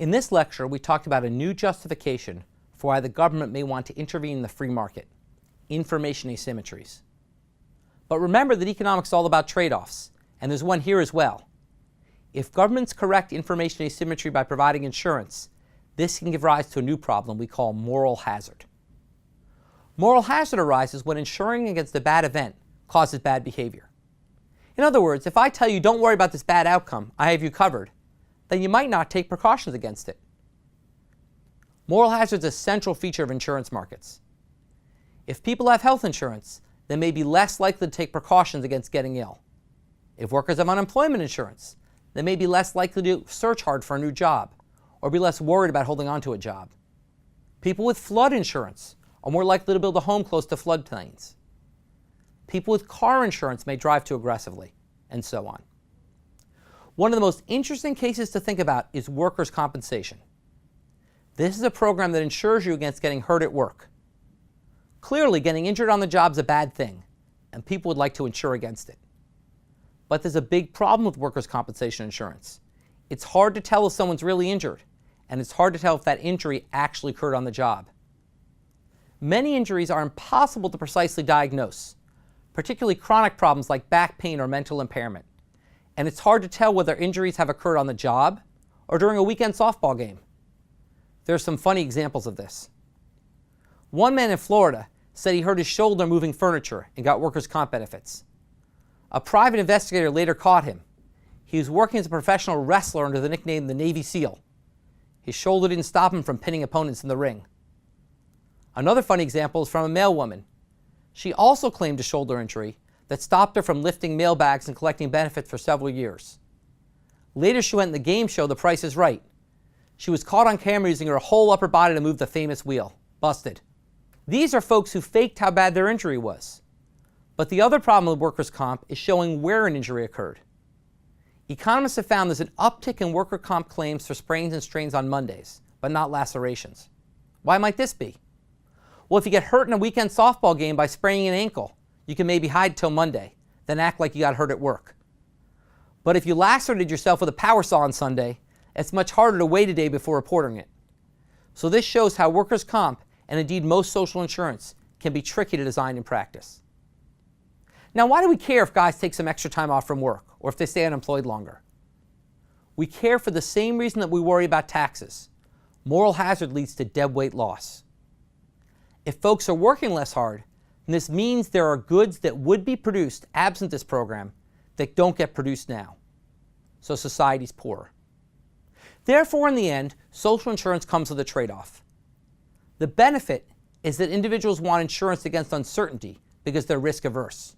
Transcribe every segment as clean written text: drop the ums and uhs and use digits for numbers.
In this lecture, we talked about a new justification for why the government may want to intervene in the free market: information asymmetries. But remember that economics is all about trade-offs, and there's one here as well. If governments correct information asymmetry by providing insurance, this can give rise to a new problem we call moral hazard. Moral hazard arises when insuring against a bad event causes bad behavior. In other words, if I tell you don't worry about this bad outcome, I have you covered, then you might not take precautions against it. Moral hazard is a central feature of insurance markets. If people have health insurance, they may be less likely to take precautions against getting ill. If workers have unemployment insurance, they may be less likely to search hard for a new job or be less worried about holding on to a job. People with flood insurance are more likely to build a home close to floodplains. People with car insurance may drive too aggressively, and so on. One of the most interesting cases to think about is workers' compensation. This is a program that insures you against getting hurt at work. Clearly, getting injured on the job is a bad thing, and people would like to insure against it. But there's a big problem with workers' compensation insurance. It's hard to tell if someone's really injured, and it's hard to tell if that injury actually occurred on the job. Many injuries are impossible to precisely diagnose, particularly chronic problems like back pain or mental impairment. And it's hard to tell whether injuries have occurred on the job or during a weekend softball game. There are some funny examples of this. One man in Florida said he hurt his shoulder moving furniture and got workers' comp benefits. A private investigator later caught him. He was working as a professional wrestler under the nickname the Navy SEAL. His shoulder didn't stop him from pinning opponents in the ring. Another funny example is from a mail woman. She also claimed a shoulder injury that stopped her from lifting mail bags and collecting benefits for several years. Later, she went in the game show The Price is Right. She was caught on camera using her whole upper body to move the famous wheel. Busted. These are folks who faked how bad their injury was. But the other problem with workers' comp is showing where an injury occurred. Economists have found there's an uptick in worker comp claims for sprains and strains on Mondays, but not lacerations. Why might this be? Well, if you get hurt in a weekend softball game by spraining an ankle, you can maybe hide till Monday, then act like you got hurt at work. But if you lacerated yourself with a power saw on Sunday, it's much harder to wait a day before reporting it. So this shows how workers' comp, and indeed most social insurance, can be tricky to design in practice. Now, why do we care if guys take some extra time off from work, or if they stay unemployed longer? We care for the same reason that we worry about taxes. Moral hazard leads to deadweight loss. If folks are working less hard, then this means there are goods that would be produced absent this program that don't get produced now. So society's poorer. Therefore, in the end, social insurance comes with a trade-off. The benefit is that individuals want insurance against uncertainty because they're risk-averse.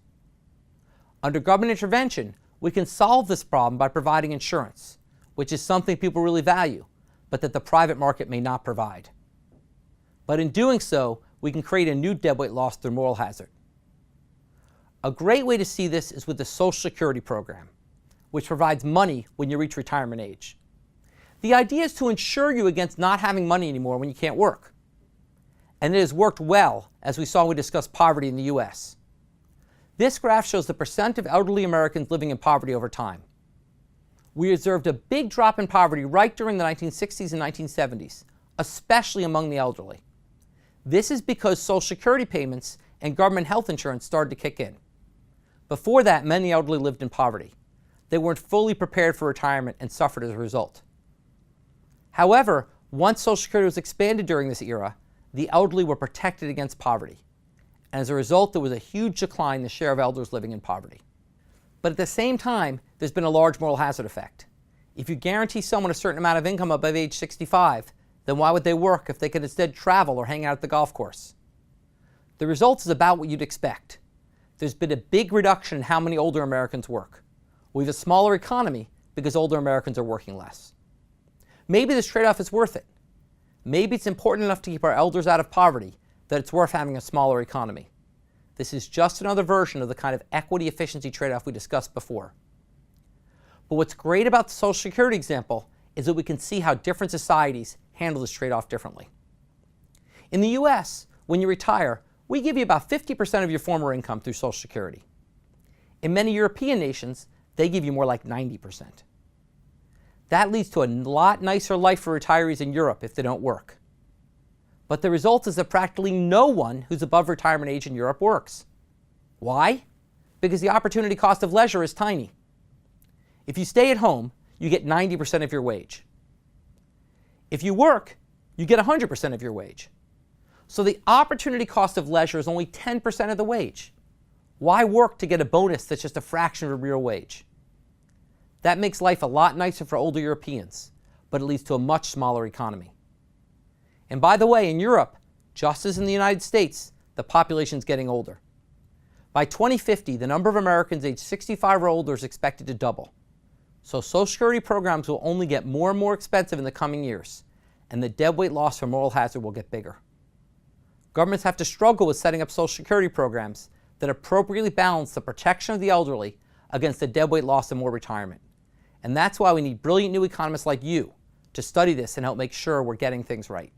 Under government intervention, we can solve this problem by providing insurance, which is something people really value, but that the private market may not provide. But in doing so, we can create a new deadweight loss through moral hazard. A great way to see this is with the Social Security program, which provides money when you reach retirement age. The idea is to insure you against not having money anymore when you can't work. And it has worked well, as we saw when we discussed poverty in the US. This graph shows the percent of elderly Americans living in poverty over time. We observed a big drop in poverty right during the 1960s and 1970s, especially among the elderly. This is because Social Security payments and government health insurance started to kick in. Before that, many elderly lived in poverty. They weren't fully prepared for retirement and suffered as a result. However, once Social Security was expanded during this era, the elderly were protected against poverty. And as a result, there was a huge decline in the share of elders living in poverty. But at the same time, there's been a large moral hazard effect. If you guarantee someone a certain amount of income above age 65, then why would they work if they could instead travel or hang out at the golf course? The result is about what you'd expect. There's been a big reduction in how many older Americans work. We have a smaller economy because older Americans are working less. Maybe this trade-off is worth it. Maybe it's important enough to keep our elders out of poverty that it's worth having a smaller economy. This is just another version of the kind of equity-efficiency trade-off we discussed before. But what's great about the Social Security example is that we can see how different societies handle this trade-off differently. In the US, when you retire, we give you about 50% of your former income through Social Security. In many European nations, they give you more like 90%. That leads to a lot nicer life for retirees in Europe if they don't work. But the result is that practically no one who's above retirement age in Europe works. Why? Because the opportunity cost of leisure is tiny. If you stay at home, you get 90% of your wage. If you work, you get 100% of your wage. So the opportunity cost of leisure is only 10% of the wage. Why work to get a bonus that's just a fraction of a real wage? That makes life a lot nicer for older Europeans, but it leads to a much smaller economy. And by the way, in Europe, just as in the United States, the population is getting older. By 2050, the number of Americans aged 65 or older is expected to double. So Social Security programs will only get more and more expensive in the coming years, and the deadweight loss from moral hazard will get bigger. Governments have to struggle with setting up Social Security programs that appropriately balance the protection of the elderly against the deadweight loss and more retirement. And that's why we need brilliant new economists like you to study this and help make sure we're getting things right.